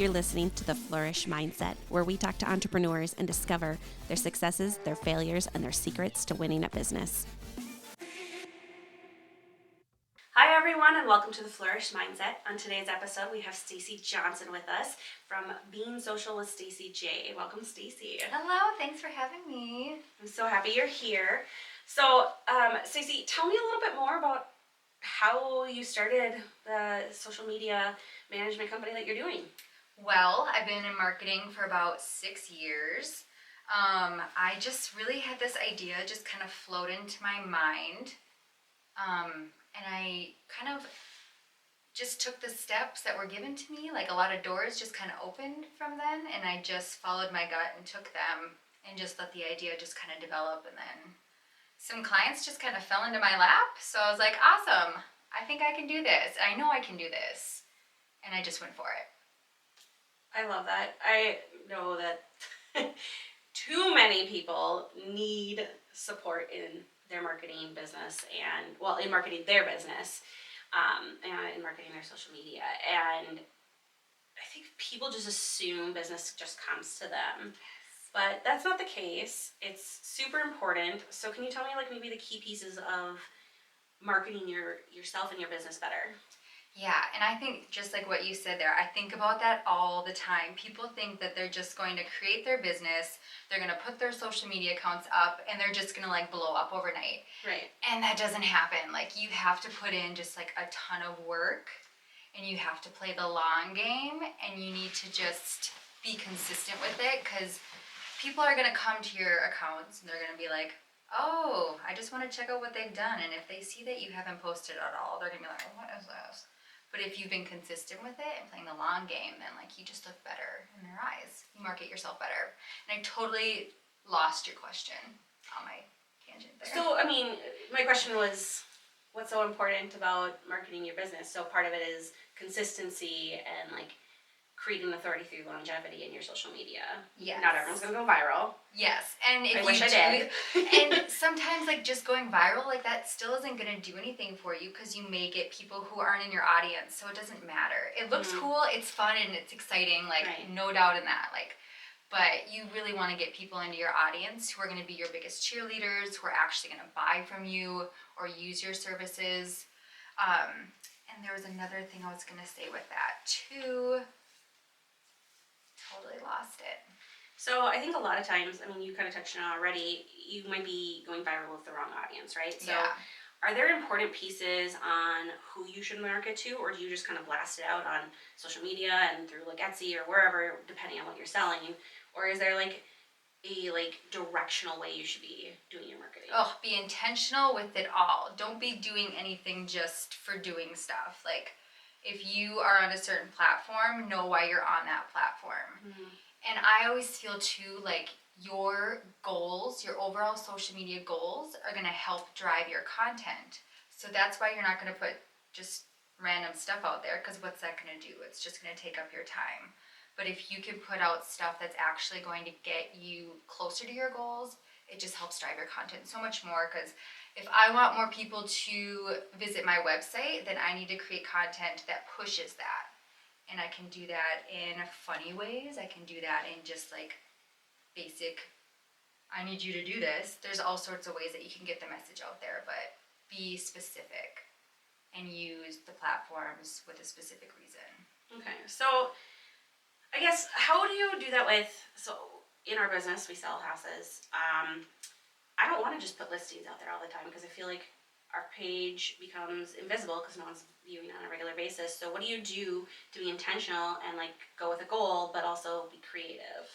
You're listening to The Flourish Mindset, where we talk to entrepreneurs and discover their successes, their failures, and their secrets to winning at business. Hi, everyone, and welcome to The Flourish Mindset. On today's episode, we have Stacie Johnson with us from Being Social with Stacie J. Welcome, Stacie. Hello, thanks for having me. I'm so happy you're here. So, Stacie, tell me a little bit more about how you started the social media management company that you're doing. Well, I've been in marketing for about 6 years. I just really had this idea just kind of float into my mind. And I kind of just took the steps that were given to me. Like a lot of doors just kind of opened from then, and I just followed my gut and took them and just let the idea just kind of develop. And then some clients just kind of fell into my lap. So I was like, awesome, I think I can do this. I know I can do this. And I just went for it. I love that. I know that too many people need support in their marketing business and, well, in marketing their business, and in marketing their social media. And I think people just assume business just comes to them, but that's not the case. It's super important. So can you tell me like maybe the key pieces of marketing yourself and your business better? Yeah, and I think just like what you said there, I think about that all the time. People think that they're just going to create their business, they're going to put their social media accounts up, and they're just going to like blow up overnight. Right. And that doesn't happen. Like you have to put in just like a ton of work, and you have to play the long game, and you need to just be consistent with it, because people are going to come to your accounts and they're going to be like, oh, I just want to check out what they've done. And if they see that you haven't posted at all, they're going to be like, what is this? But if you've been consistent with it and playing the long game, then like you just look better in their eyes. You market yourself better. And I totally lost your question on my tangent there. So, I mean, my question was, what's so important about marketing your business? So part of it is consistency and like creating authority through longevity in your social media. Yes. Not everyone's gonna go viral. Yes, and if I you wish I do, did. and sometimes like just going viral, like that still isn't gonna do anything for you, because you may get people who aren't in your audience, so it doesn't matter. It looks cool, it's fun, and it's exciting, like Right. no doubt in that. Like, but you really want to get people into your audience who are going to be your biggest cheerleaders, who are actually going to buy from you or use your services. And there was another thing I was going to say with that too. Totally lost it. So I think a lot of times, I mean, you kind of touched on it already, you might be going viral with the wrong audience, right? So Yeah. are there important pieces on who you should market to, or do you just kind of blast it out on social media and through like Etsy or wherever, depending on what you're selling? Or is there like a directional way you should be doing your marketing? Oh, be intentional with it all. Don't be doing anything just for doing stuff. Like, if you are on a certain platform, know why you're on that platform. Mm-hmm. And I always feel too, like, your goals, your overall social media goals are going to help drive your content. So that's why you're not going to put just random stuff out there, because what's that going to do? It's just going to take up your time. But if you can put out stuff that's actually going to get you closer to your goals, it just helps drive your content so much more. Because if I want more people to visit my website, then I need to create content that pushes that. And I can do that in funny ways. I can do that in just like basic, I need you to do this. There's all sorts of ways that you can get the message out there, but be specific and use the platforms with a specific reason. Okay, so I guess how do you do that with, so in our business we sell houses. I don't want to just put listings out there all the time, because I feel like our page becomes invisible because no one's viewing on a regular basis. So what do you do to be intentional and like go with a goal but also be creative?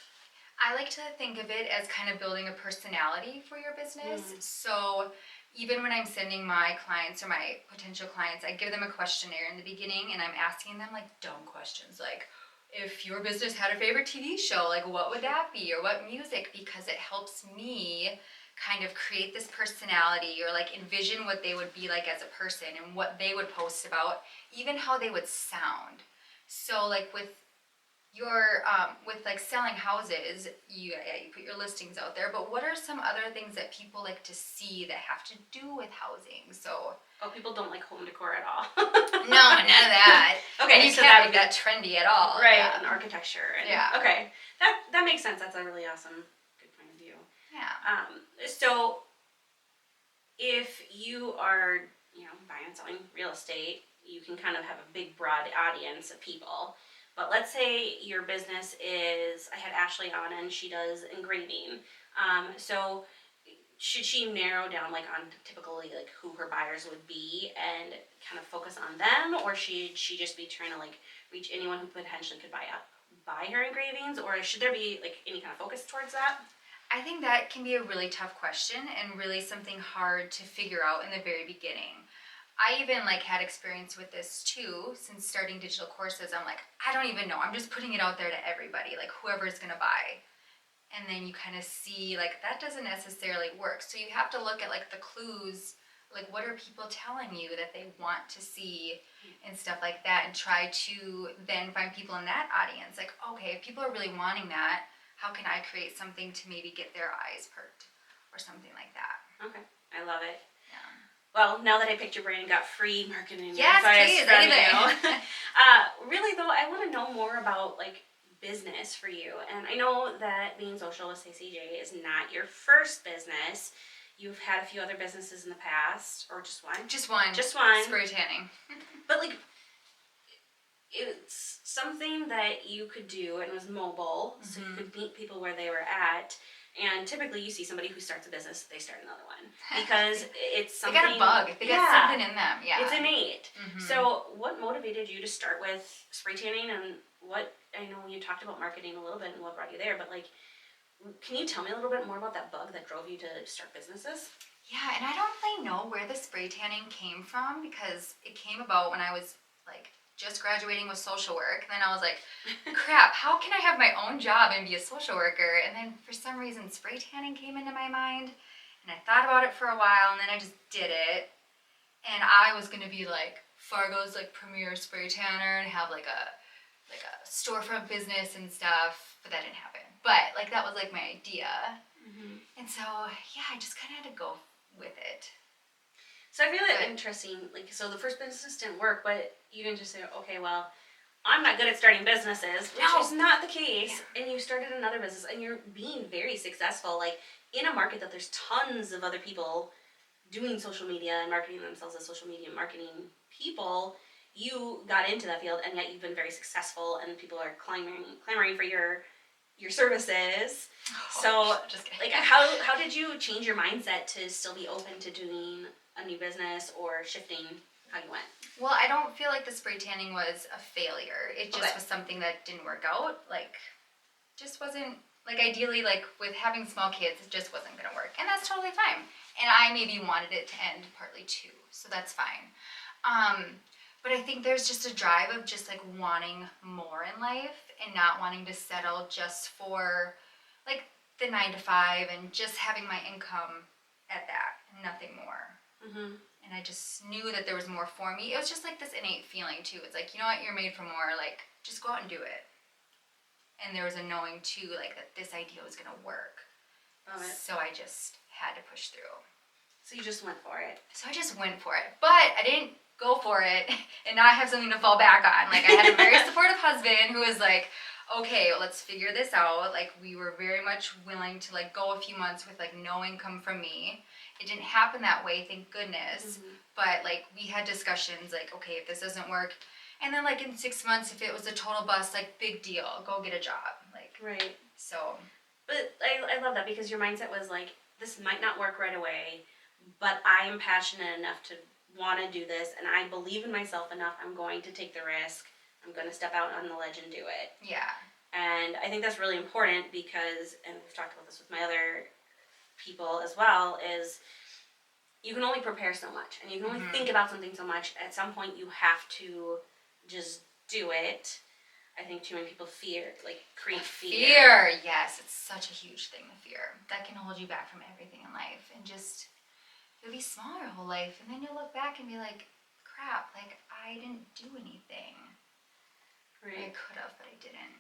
I like to think of it as kind of building a personality for your business. So even when I'm sending my clients or my potential clients, I give them a questionnaire in the beginning, and I'm asking them like dumb questions, like, if your business had a favorite TV show, like what would that be, or what music? Because it helps me kind of create this personality, or like envision what they would be like as a person and what they would post about, even how they would sound. So like with your with like selling houses, you put your listings out there, but what are some other things that people like to see that have to do with housing? So people don't like home decor at all. no, none of that. Okay, Okay, And you so can't that make that trendy at all. right, Yeah. and architecture. And, Yeah. Okay, that makes sense. That's a really awesome, good point of view. Yeah. So if you are, buying and selling real estate, you can kind of have a big, broad audience of people. But let's say your business is, I had Ashley on and she does engraving. So should she narrow down like on typically like who her buyers would be and kind of focus on them, or should she just be trying to like reach anyone who potentially could buy her engravings, or should there be like any kind of focus towards that? I think that can be a really tough question and really something hard to figure out in the very beginning. I even like had experience with this too. Since starting digital courses, I'm like, I don't even know. I'm just putting it out there to everybody, like whoever's gonna buy. And then you kind of see like that doesn't necessarily work. So you have to look at like the clues, like what are people telling you that they want to see and stuff like that, and try to then find people in that audience. Like, okay, if people are really wanting that, how can I create something to maybe get their eyes perked or something like that? Okay, I love it. Yeah. Well, now that I picked your brain and got free marketing Yes, advice please, from anything. you, really though, I want to know more about like business for you. And I know that being social with Stacie J is not your first business. You've had a few other businesses in the past, or just one? Just one. Just one. Spray tanning. But like, it's something that you could do and was mobile, so you could meet people where they were at. And typically, you see somebody who starts a business, they start another one because it's something. They got a bug. They got something in them. Yeah. It's innate. So, what motivated you to start with spray tanning, and what I know you talked about marketing a little bit and what brought you there, but like, can you tell me a little bit more about that bug that drove you to start businesses? Yeah, and I don't really know where the spray tanning came from because it came about when I was like just graduating with social work. And then I was like, crap, how can I have my own job and be a social worker? And then for some reason, spray tanning came into my mind. And I thought about it for a while, and then I just did it. And I was going to be like Fargo's like premier spray tanner and have like a storefront business and stuff, but that didn't happen. But like that was like my idea. And so, yeah, I just kind of had to go with it. So I feel it interesting, like, so the first business didn't work, but you didn't just say, okay, well, I'm not good at starting businesses, which is not the case, and you started another business, and you're being very successful, like, in a market that there's tons of other people doing social media and marketing themselves as social media marketing people. You got into that field, and yet you've been very successful, and people are clamoring for your services. So, just kidding. like, how did you change your mindset to still be open to doing a new business or shifting how you went? Well, I don't feel like the spray tanning was a failure. It just was something that didn't work out. Like, just wasn't, like, ideally, like, with having small kids, it just wasn't going to work. And that's totally fine. And I maybe wanted it to end partly too, so that's fine. But I think there's just a drive of just like wanting more in life and not wanting to settle just for like the 9 to 5 and just having my income at that and nothing more. And I just knew that there was more for me. It was just like this innate feeling too. It's like, you know what, you're made for more. Like, just go out and do it. And there was a knowing too, like that this idea was gonna work. So I just had to push through. So you just went for it. So I just went for it. But I didn't go for it and not have something to fall back on. Like, I had a very supportive husband who was like, okay, well, let's figure this out. Like, we were very much willing to like go a few months with like no income from me. It didn't happen that way, thank goodness. But like, we had discussions like, okay, if this doesn't work, and then like in 6 months, if it was a total bust, like, big deal, go get a job. Like, right. So. But I love that because your mindset was like, this might not work right away, but I am passionate enough to want to do this, and I believe in myself enough. I'm going to take the risk. I'm going to step out on the ledge and do it. Yeah. And I think that's really important because, and we've talked about this with my other people as well, is you can only prepare so much, and you can only think about something so much. At some point, you have to just do it. I think too many people create fear. Yes, it's such a huge thing, the fear. That can hold you back from everything in life, and just, you'll be small your whole life, and then you'll look back and be like, crap, like, I didn't do anything. Right. I could have, but I didn't.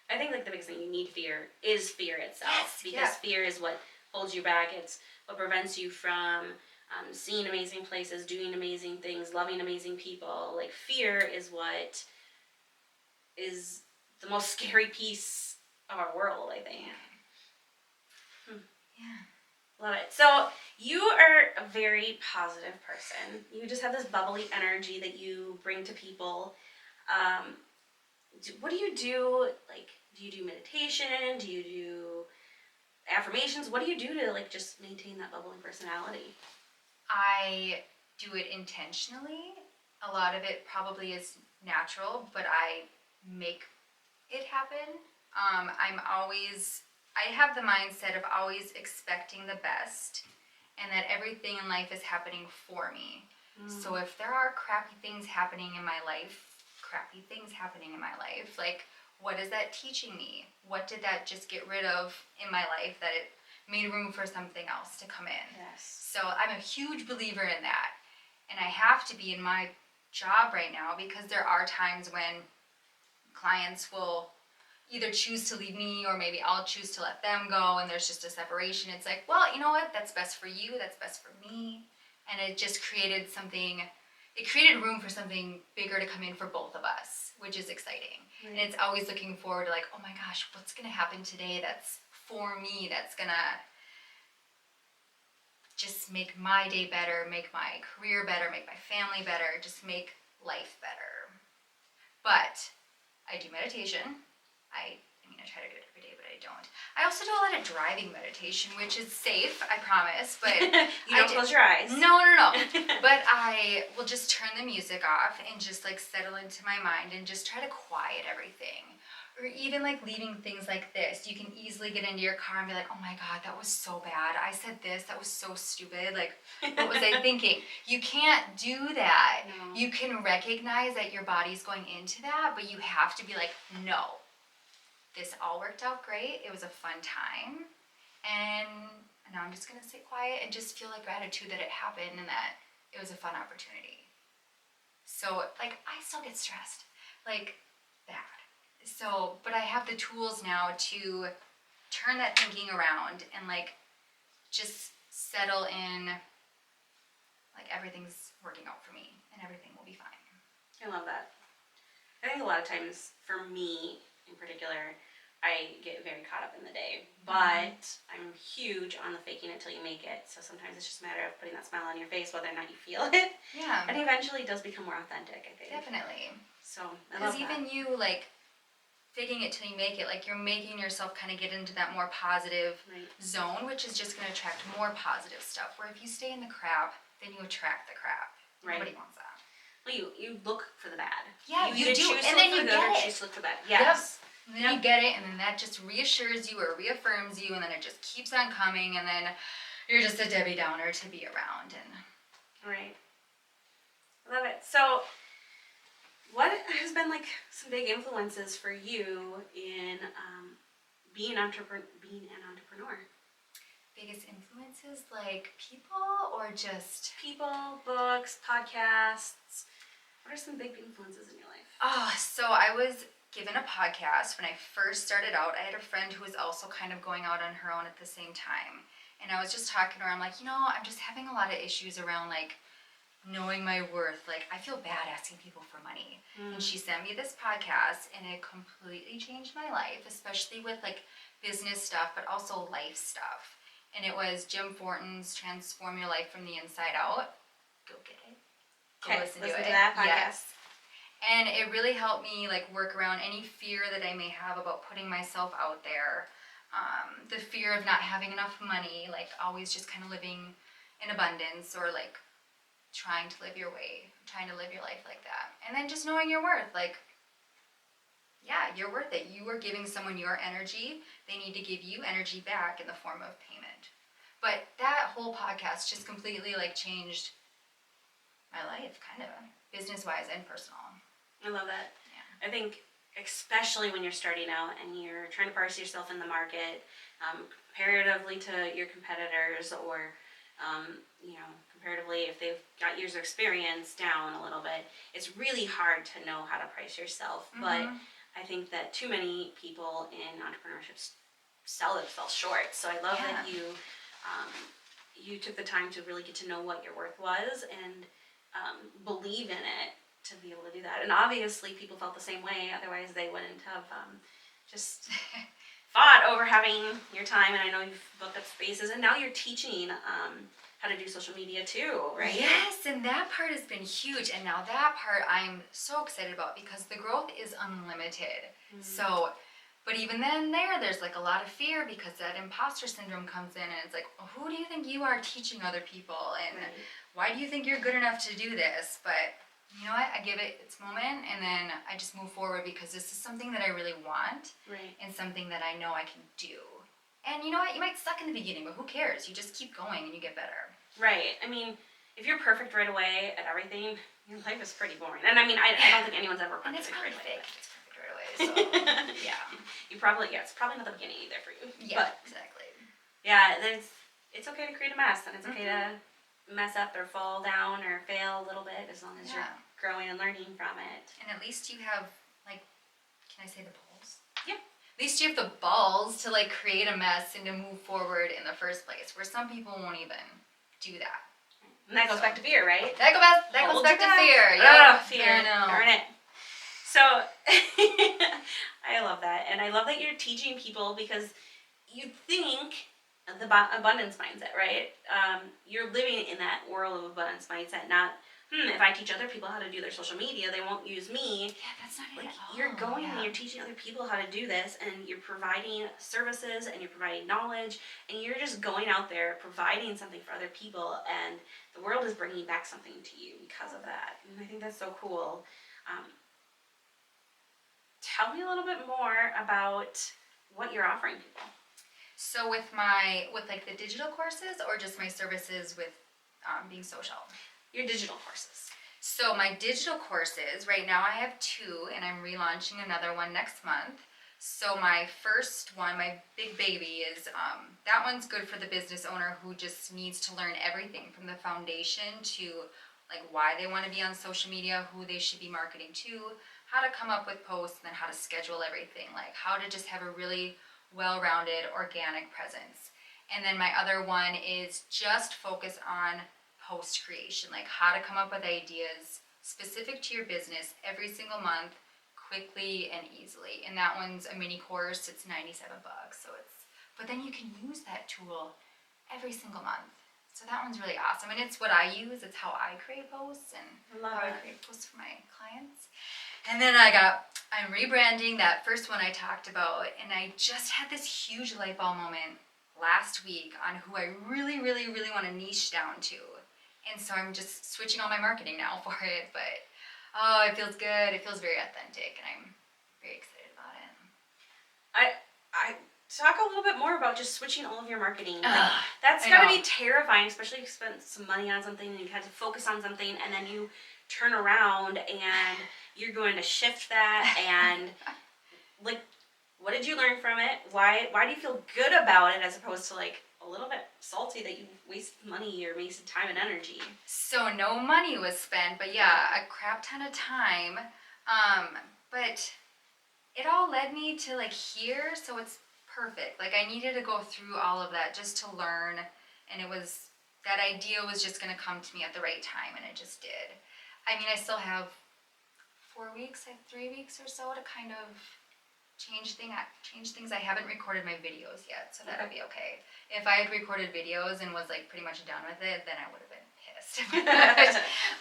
I think like the biggest thing you need is fear itself, because Yeah. fear is what holds you back. It's what prevents you from seeing amazing places, doing amazing things, loving amazing people. Like, fear is what is the most scary piece of our world, I think. Yeah. Love it. So you are a very positive person. You just have this bubbly energy that you bring to people. What do you do? Like, do you do meditation? Do you do affirmations? What do you do to like just maintain that bubbly personality? I do it intentionally. A lot of it probably is natural, but I make it happen. I have the mindset of always expecting the best and that everything in life is happening for me. So if there are crappy things happening in my life, like what is that teaching me? What did that just get rid of in my life that it made room for something else to come in? Yes. So I'm a huge believer in that. And I have to be in my job right now because there are times when clients will either choose to leave me or maybe I'll choose to let them go and there's just a separation. It's like, well, you know what? That's best for you. That's best for me. And it just created room for something bigger to come in for both of us, which is exciting. Right. And it's always looking forward to like, oh my gosh, what's going to happen today that's for me, that's going to just make my day better, make my career better, make my family better, just make life better. But I do meditation. I try to do it every day, but I don't. I also do a lot of driving meditation, which is safe, I promise, but you don't close your eyes. No. But I will just turn the music off and just like settle into my mind and just try to quiet everything. Or even like leaving things like this. You can easily get into your car and be like, oh my God, that was so bad. I said this, that was so stupid. Like, what was I thinking? You can't do that. No. You can recognize that your body's going into that, but you have to be like, no. This all worked out great. It was a fun time. And now I'm just going to sit quiet and just feel like gratitude that it happened and that it was a fun opportunity. So, like, I still get stressed. Like, bad. So, but I have the tools now to turn that thinking around and, like, just settle in, like, everything's working out for me and everything will be fine. I love that. I think a lot of times, for me in particular, I get very caught up in the day, but I'm huge on the faking it till you make it. So sometimes it's just a matter of putting that smile on your face, whether or not you feel it. Yeah. And eventually it does become more authentic, I think. Definitely. So I love that. Because even you, like, faking it till you make it, like you're making yourself kind of get into that more positive zone, which is just going to attract more positive stuff. Where if you stay in the crap, then you attract the crap. Right. Nobody wants that. Well, you look for the bad. Yeah, you do, and then you get it. Choose to look for the bad. Yes. Yep. And then you get it, and then that just reassures you or reaffirms you, and then it just keeps on coming, and then you're just a Debbie Downer to be around. And right. Love it. So, what has been like some big influences for you in being an entrepreneur? Biggest influences, like people or just people, books, podcasts. What are some big influences in your life? So I was given a podcast when I first started out. I had a friend who was also kind of going out on her own at the same time. And I was just talking to her. I'm like, I'm just having a lot of issues around like knowing my worth. Like I feel bad asking people for money. And she sent me this podcast and it completely changed my life, especially with like business stuff, but also life stuff. And it was Jim Fortin's Transform Your Life from the Inside Out. Go get it. Go listen to that podcast. Yes. And it really helped me like work around any fear that I may have about putting myself out there. The fear of not having enough money, like always just kind of living in abundance or like trying to live your life like that. And then just knowing your worth, like, yeah, you're worth it. You are giving someone your energy. They need to give you energy back in the form of payment. But that whole podcast just completely like changed my life, kind of, business-wise and personal. I love that. Yeah. I think especially when you're starting out and you're trying to parse yourself in the market, comparatively to your competitors or, comparatively if they've got years of experience down a little bit, it's really hard to know how to price yourself. But I think that too many people in entrepreneurship sell themselves short. So I love that you took the time to really get to know what your worth was and believe in it to be able to do that. And obviously people felt the same way, otherwise they wouldn't have just fought over having your time. And I know you've booked up spaces, and now you're teaching how to do social media too, right? Yes, and that part has been huge. And now that part I'm so excited about because the growth is unlimited. So, but even then there's like a lot of fear because that imposter syndrome comes in, and it's like, well, who do you think you are teaching other people? And why do you think you're good enough to do this? But you know what? I give it its moment, and then I just move forward because this is something that I really want, and something that I know I can do. And you know what? You might suck in the beginning, but who cares? You just keep going and you get better. Right. I mean, if you're perfect right away at everything, your life is pretty boring. And I mean, I don't think anyone's ever perfect And it's probably right away. fake. It's perfect right away. So yeah. It's probably not the beginning either for you. Yeah, but, exactly. Yeah, it's okay to create a mess, and it's okay to mess up or fall down or fail a little bit, as long as you're growing and learning from it. And at least you have, like, can I say the balls? Yeah. At least you have the balls to like create a mess and to move forward in the first place, where some people won't even do that. And that goes back to fear, right? That goes back to fear. Yeah, fear. I know. Darn it. So I love that, and I love that you're teaching people, because you think the abundance mindset, right? You're living in that world of abundance mindset, not if I teach other people how to do their social media, they won't use me. Yeah, that's not it Like, at all. you're going and you're teaching other people how to do this, and you're providing services, and you're providing knowledge, and you're just going out there providing something for other people, and the world is bringing back something to you because of that. And I think that's so cool. Tell me a little bit more about what you're offering people. So with like the digital courses, or just my services with being social? Your digital courses. So my digital courses, right now I have 2, and I'm relaunching another one next month. So my first one, my big baby, is that one's good for the business owner who just needs to learn everything from the foundation to like why they want to be on social media, who they should be marketing to, how to come up with posts, and then how to schedule everything, like how to just have a really well-rounded organic presence. And then my other one is just focus on post creation, like how to come up with ideas specific to your business every single month, quickly and easily. And that one's a mini course. It's $97. But then you can use that tool every single month. So that one's really awesome, and it's what I use. It's how I create posts and how I create posts for my clients. And then I'm rebranding, that first one I talked about, and I just had this huge light bulb moment last week on who I really, really, really want to niche down to. And so I'm just switching all my marketing now for it, but it feels good. It feels very authentic, and I'm very excited about it. I talk a little bit more about just switching all of your marketing. Like, that's gotta be terrifying, especially if you spent some money on something and you had to focus on something, and then you turn around and you're going to shift that, and like, what did you learn from it? Why do you feel good about it, as opposed to like a little bit salty that you wasted money or wasted time and energy? So no money was spent, but yeah, a crap ton of time. But it all led me to like here, so it's perfect. Like, I needed to go through all of that just to learn, and that idea was just gonna come to me at the right time, and it just did. I mean, I still have 4 weeks, 3 weeks or so to kind of change things. I haven't recorded my videos yet, so that'll be okay. If I had recorded videos and was like pretty much done with it, then I would have been pissed.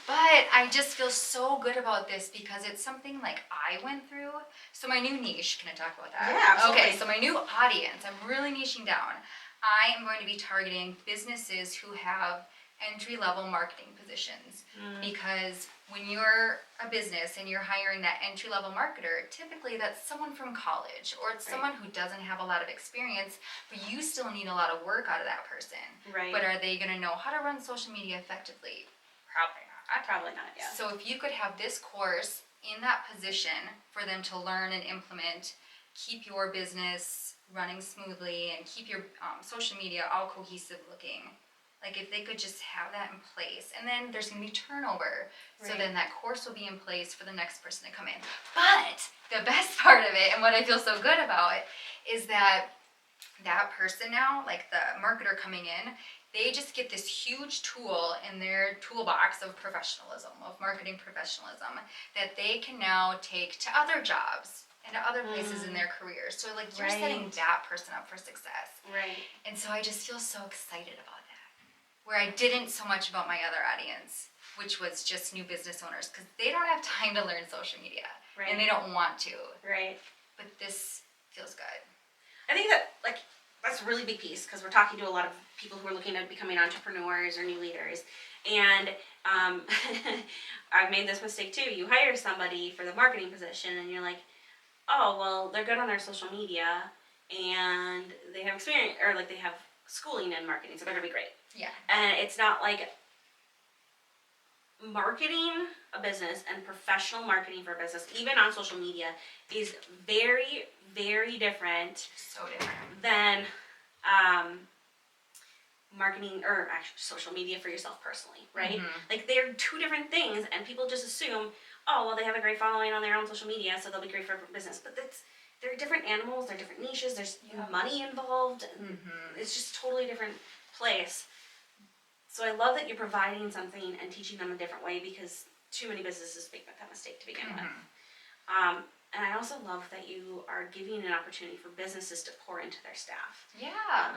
But I just feel so good about this because it's something like I went through. So my new niche, can I talk about that? Yeah, absolutely. Okay, so my new audience, I'm really niching down. I am going to be targeting businesses who have entry-level marketing positions, because when you're a business and you're hiring that entry-level marketer, typically that's someone from college, or it's someone who doesn't have a lot of experience, but you still need a lot of work out of that person. Right. But are they going to know how to run social media effectively? Probably not. Probably not, yeah. So if you could have this course in that position for them to learn and implement, keep your business running smoothly, and keep your social media all cohesive looking. Like, if they could just have that in place, and then there's going to be turnover. So then that course will be in place for the next person to come in. But the best part of it, and what I feel so good about, is that person now, like the marketer coming in, they just get this huge tool in their toolbox of professionalism, of marketing professionalism, that they can now take to other jobs and to other places in their careers. So like you're setting that person up for success. Right. And so I just feel so excited about that. Where I didn't so much about my other audience, which was just new business owners, because they don't have time to learn social media. Right. And they don't want to. Right. But this feels good. I think that, like, that's a really big piece, because we're talking to a lot of people who are looking at becoming entrepreneurs or new leaders. And I've made this mistake too. You hire somebody for the marketing position and you're like, oh, well, they're good on their social media and they have experience, or like they have schooling in marketing, so they're gonna be great. Yeah. And it's not like marketing a business and professional marketing for a business, even on social media, is very, very different So different. than marketing or actually social media for yourself personally, right? Like they're two different things, and people just assume, oh, well, they have a great following on their own social media, so they'll be great for business. But they're different animals, they're different niches, there's money involved, and it's just a totally different place. So I love that you're providing something and teaching them a different way, because too many businesses make that mistake to begin with. And I also love that you are giving an opportunity for businesses to pour into their staff. Yeah.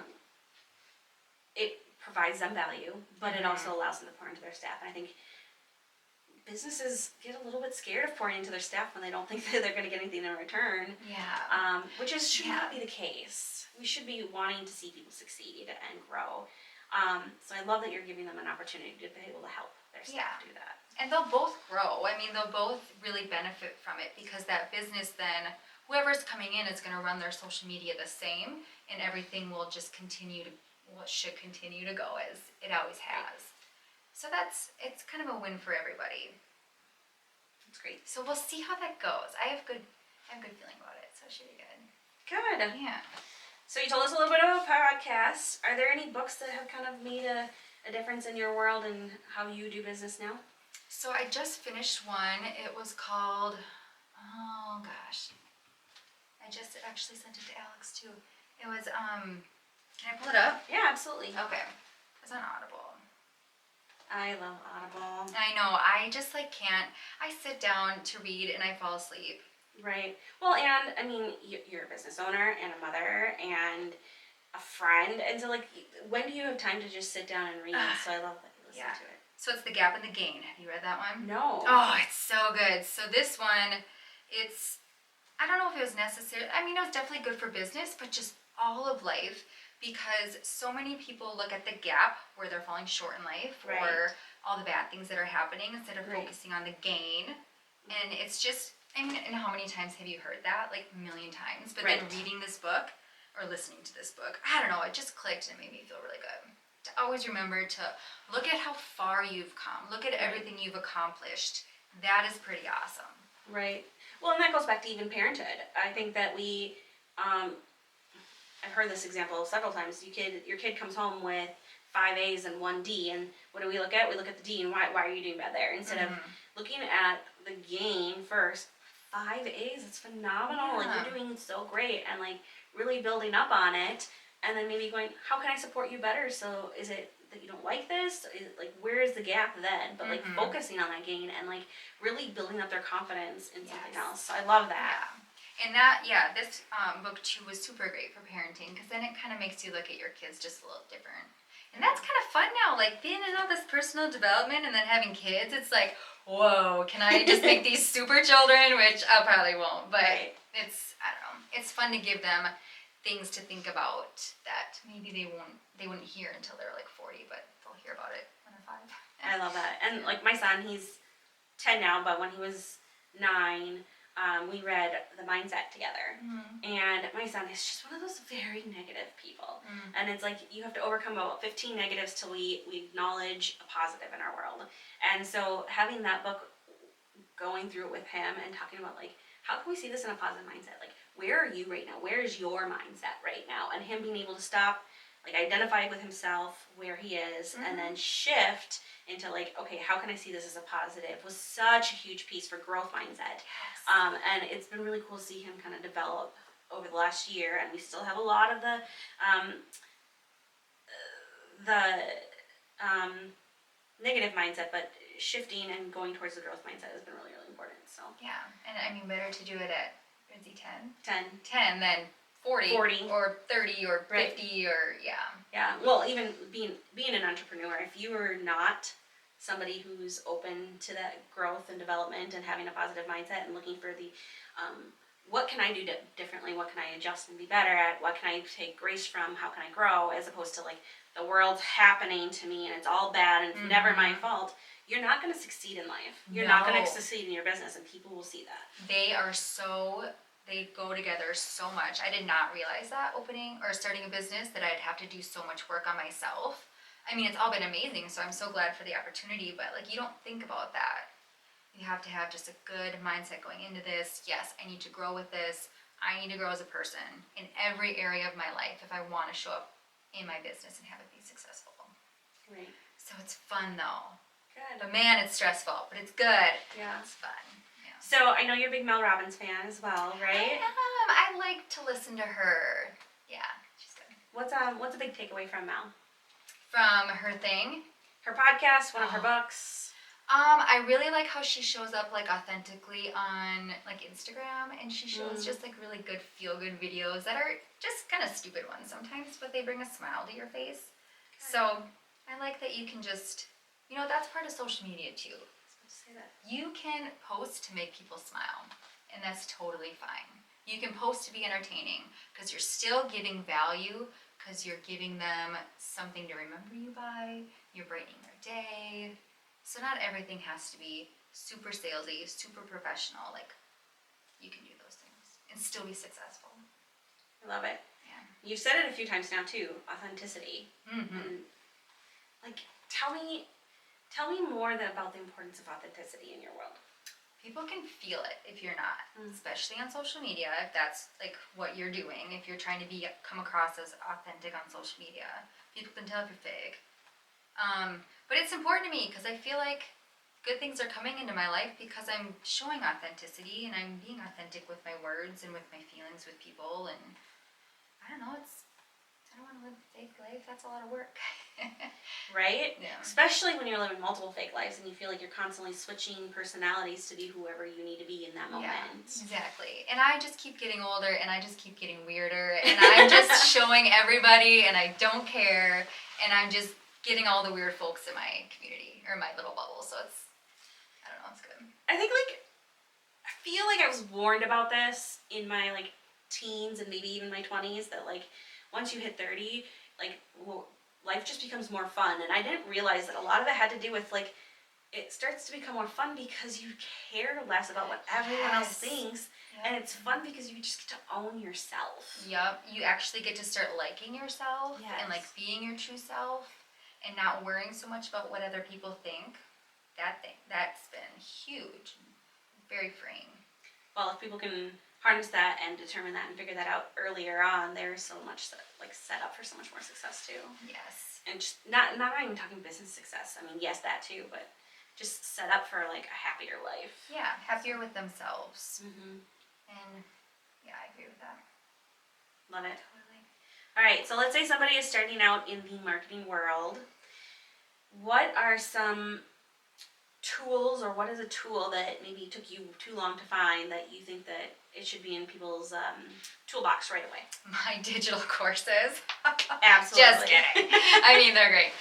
It provides them value, but it also allows them to pour into their staff. And I think businesses get a little bit scared of pouring into their staff when they don't think that they're going to get anything in return. Yeah. Which should not be the case. We should be wanting to see people succeed and grow. So I love that you're giving them an opportunity to be able to help their staff do that. And they'll both grow. I mean, they'll both really benefit from it, because that business then, whoever's coming in is going to run their social media the same, and everything will just should continue to go as it always has. So it's kind of a win for everybody. That's great. So we'll see how that goes. I have a good feeling about it, so it should be good. Good. Yeah. So you told us a little bit about a podcast. Are there any books that have kind of made a difference in your world and how you do business now? So I just finished one. It was called, oh gosh, I just actually sent it to Alex too. It was, can I pull it up? Yeah, absolutely. Okay. It was on Audible. I love Audible. I know, I just can't, I sit down to read and I fall asleep. Right. Well, and I mean, you're a business owner and a mother and a friend, and so when do you have time to just sit down and read? So I love that you listen to it. So it's The Gap and the Gain. Have you read that one? No. Oh, it's so good. So this one, I don't know if it was necessary. I mean, it was definitely good for business, but just all of life, because so many people look at the gap where they're falling short in life, or all the bad things that are happening, instead of focusing on the gain. And it's just, I mean, and how many times have you heard that? Like a million times. But then reading this book or listening to this book, I don't know, it just clicked and it made me feel really good. To always remember to look at how far you've come. Look at everything you've accomplished. That is pretty awesome. Right. Well, and that goes back to even parenthood. I think that I've heard this example several times. Your kid comes home with 5 A's and 1 D, and what do we look at? We look at the D, and why are you doing bad there? Instead of looking at the gain first. 5 A's, it's phenomenal. Like, you're doing so great, and really building up on it, and then maybe going, how can I support you better? So is it that you don't like this? Where is the gap then? But focusing on that gain and really building up their confidence in something else. So I love that. Yeah. And this book too was super great for parenting, because then it kind of makes you look at your kids just a little different. And that's kind of fun now, being in all this personal development and then having kids. It's like, whoa, can I just make these super children? Which I probably won't, but I don't know. It's fun to give them things to think about that maybe they wouldn't hear until they're 40, but they'll hear about it when they're 5. I love that. And my son, he's 10 now, but when he was 9, we read The Mindset together. And my son is just one of those very negative people. And it's you have to overcome about 15 negatives till we acknowledge a positive in our world. And so having that book, going through it with him and talking about how can we see this in a positive mindset? Where are you right now? Where is your mindset right now? And him being able to stop, identify with himself where he is, and then shift into okay, how can I see this as a positive, was such a huge piece for growth mindset. And it's been really cool to see him kind of develop over the last year, and we still have a lot of the the negative mindset, but shifting and going towards the growth mindset has been really, really important. So Yeah, and I mean, better to do it at, is he 10? 10. 10 than 40. 40. Or 30 or 50 Right. or, yeah. Yeah, well, even being an entrepreneur, if you are not somebody who's open to that growth and development and having a positive mindset and looking for the what can I do differently, what can I adjust and be better at, what can I take grace from, how can I grow, as opposed to like the world's happening to me and it's all bad and it's never my fault, you're not going to succeed in life. You're not going to succeed in your business, and people will see that. They go together so much. I did not realize that opening or starting a business that I'd have to do so much work on myself. I mean, it's all been amazing, so I'm so glad for the opportunity, but like, you don't think about that. You have to have just a good mindset going into this. Yes, I need to grow with this. I need to grow as a person in every area of my life if I want to show up in my business and have it be successful. Right. So it's fun though. Good. But man, it's stressful, but it's good. Yeah. It's fun. Yeah. So I know you're a big Mel Robbins fan as well, right? I like to listen to her. Yeah, she's good. What's a big takeaway from Mel? From her thing? Her podcast, one of her books. I really like how she shows up like authentically on like Instagram, and she shows just like really good feel-good videos that are just kind of stupid ones sometimes, but they bring a smile to your face. Good. So I like that you can just, that's part of social media too. I was about to say that. You can post to make people smile, and that's totally fine. You can post to be entertaining because you're still giving value, because you're giving them something to remember you by, you're brightening their day. So not everything has to be super salesy, super professional. Like, you can do those things and still be successful. I love it. Yeah. You've said it a few times now too, authenticity. Mm-hmm. And like, tell me more about the importance of authenticity in your world. People can feel it if you're not, especially on social media, if that's like what you're doing, if you're trying to come across as authentic on social media. People can tell if you're fake. But it's important to me because I feel like good things are coming into my life because I'm showing authenticity and I'm being authentic with my words and with my feelings with people, and I don't know, I don't want to live a fake life. That's a lot of work. Right? Yeah. Especially when you're living multiple fake lives and you feel like you're constantly switching personalities to be whoever you need to be in that moment. Yeah, exactly. And I just keep getting older and I just keep getting weirder and I'm just showing everybody and I don't care, and I'm just getting all the weird folks in my community or my little bubble. So it's, I don't know, it's good. I think I feel like I was warned about this in my teens and maybe even my 20s, that once you hit 30, life just becomes more fun. And I didn't realize that a lot of it had to do with it starts to become more fun because you care less about what everyone else thinks. Yep. And it's fun because you just get to own yourself. Yep, you actually get to start liking yourself. Yes. And being your true self and not worrying so much about what other people think. That's been huge, very freeing. Well, if people can harness that and determine that and figure that out earlier on, they're so much set up for so much more success too. Yes. And just not even talking business success. I mean, yes, that too, but just set up for a happier life. Yeah, happier with themselves. Mm-hmm. And yeah, I agree with that. Love it. Totally. All right, so let's say somebody is starting out in the marketing world. What are some tools, or what is a tool that maybe took you too long to find that you think that it should be in people's toolbox right away? My digital courses. Absolutely. Just kidding. I mean, they're great.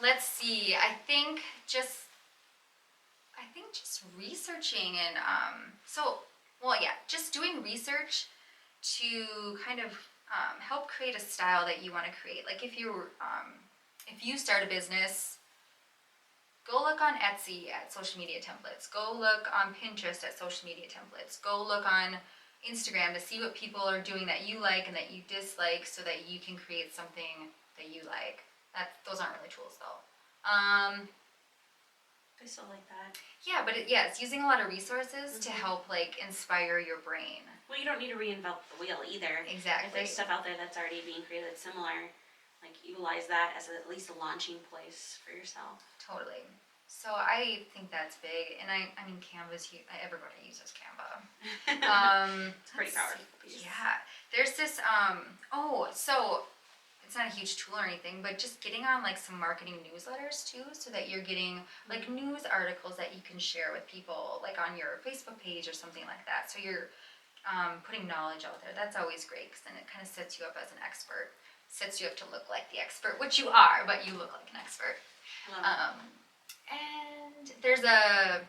Let's see. I think just researching and just doing research to kind of help create a style that you want to create. Like if you start a business, go look on Etsy at social media templates. Go look on Pinterest at social media templates. Go look on Instagram to see what people are doing that you like and that you dislike, so that you can create something that you like. Those aren't really tools though. I still like that. Yeah, but it's using a lot of resources to help inspire your brain. Well, you don't need to reinvent the wheel either. Exactly. If there's stuff out there that's already being created that's similar, utilize that as at least a launching place for yourself. Totally. So I think that's big, and I mean Canva's huge. Everybody uses Canva. It's a pretty powerful piece. Yeah. There's this. So it's not a huge tool or anything, but just getting on like some marketing newsletters too, so that you're getting like news articles that you can share with people, like on your Facebook page or something like that. So you're putting knowledge out there. That's always great, because then it kind of sets you up as an expert. Sets you up to look like the expert, which you are, but you look like an expert. And there's a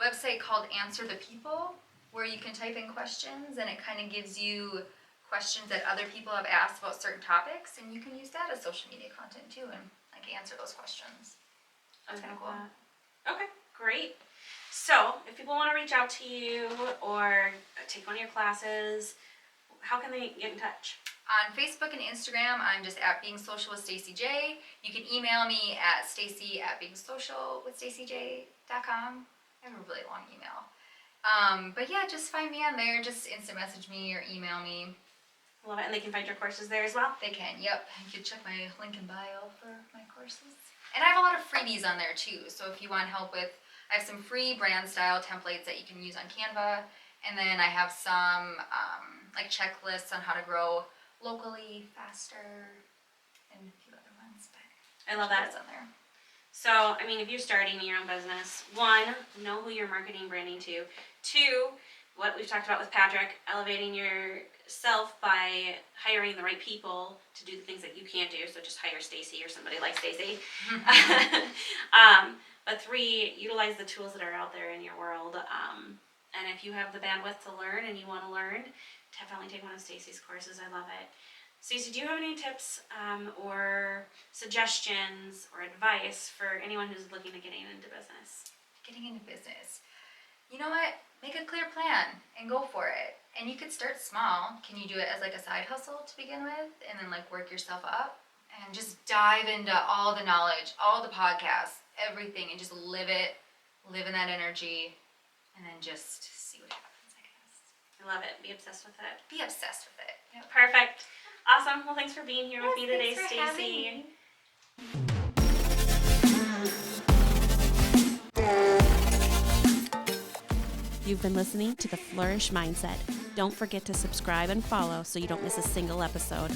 website called Answer the People, where you can type in questions, and it kind of gives you questions that other people have asked about certain topics, and you can use that as social media content too, and like answer those questions. That's kind of cool. Okay, great. So if people want to reach out to you or take one of your classes, how can they get in touch? On Facebook and Instagram, I'm just at Being Social with Stacie J. You can email me at stacie@beingsocialwithstaciej.com. I have a really long email. But yeah, just find me on there. Just instant message me or email me. Love it. And they can find your courses there as well? They can, yep. You can check my link in bio for my courses. And I have a lot of freebies on there too. So if you want help with, I have some free brand style templates that you can use on Canva. And then I have some like checklists on how to grow locally, faster, and a few other ones. But I love that. It's on there. So, I mean, if you're starting your own business, 1, know who you're marketing branding to. 2, what we've talked about with Patrick, elevating yourself by hiring the right people to do the things that you can't do. So just hire Stacie or somebody like Stacie. But 3, utilize the tools that are out there in your world. And if you have the bandwidth to learn and you want to learn, definitely take one of Stacie's courses. I love it. Stacie, do you have any tips or suggestions or advice for anyone who's looking at getting into business? Getting into business. You know what? Make a clear plan and go for it. And you could start small. Can you do it as like a side hustle to begin with, and then like work yourself up? And just dive into all the knowledge, all the podcasts, everything, and just live it, live in that energy, and then just see what happens, I guess. I love it. Be obsessed with it. Be obsessed with it. Yep. Perfect. Awesome. Well, thanks for being here with me today, Stacie. You've been listening to The Flourish Mindset. Don't forget to subscribe and follow so you don't miss a single episode.